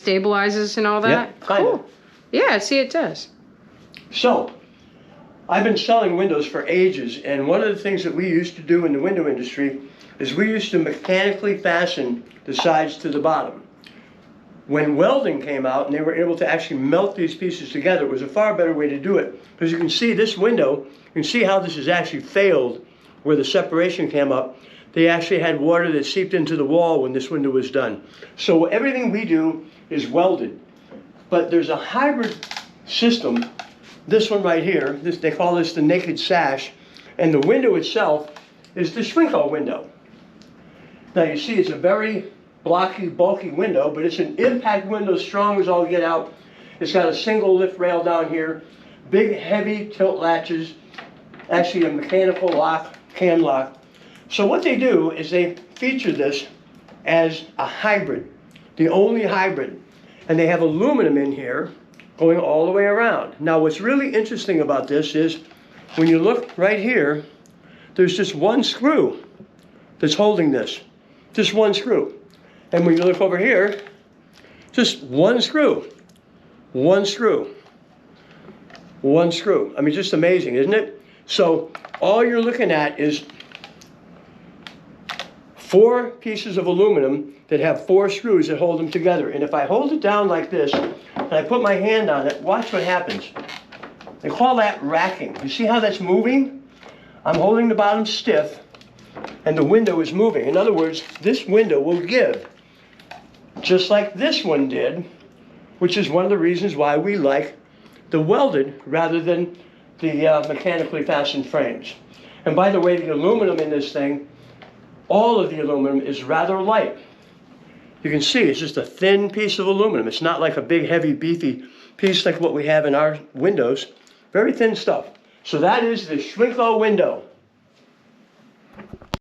stabilizes and all that? Yeah, kind of. Cool. Yeah, see, it does. So, I've been selling windows for ages, and one of the things that we used to do in the window industry is we used to mechanically fasten the sides to the bottom. When welding came out and they were able to actually melt these pieces together, it was a far better way to do it. Because you can see this window, you can see how this has actually failed where the separation came up. They actually had water that seeped into the wall when this window was done. So everything we do is welded. But there's a hybrid system, this one right here, they call this the naked sash, and the window itself is the Shwinco window. Now you see it's a very blocky, bulky window, but it's an impact window, strong as all get out. It's got a single lift rail down here, big heavy tilt latches, actually a mechanical lock, cam lock. So what they do is they feature this as a hybrid, the only hybrid. And they have aluminum in here going all the way around. Now what's really interesting about this is when you look right here, there's just one screw that's holding this, just one screw. And when you look over here, just one screw, one screw, one screw. I mean, just amazing, isn't it? So all you're looking at is 4 pieces of aluminum that have 4 screws that hold them together. And if I hold it down like this, and I put my hand on it, watch what happens. They call that racking. You see how that's moving? I'm holding the bottom stiff, and the window is moving. In other words, this window will give, just like this one did, which is one of the reasons why we like the welded rather than the mechanically fastened frames. And by the way, the aluminum in this thing, all of the aluminum is rather light. You can see it's just a thin piece of aluminum. It's not like a big, heavy, beefy piece like what we have in our windows. Very thin stuff. So that is the Shwinco window.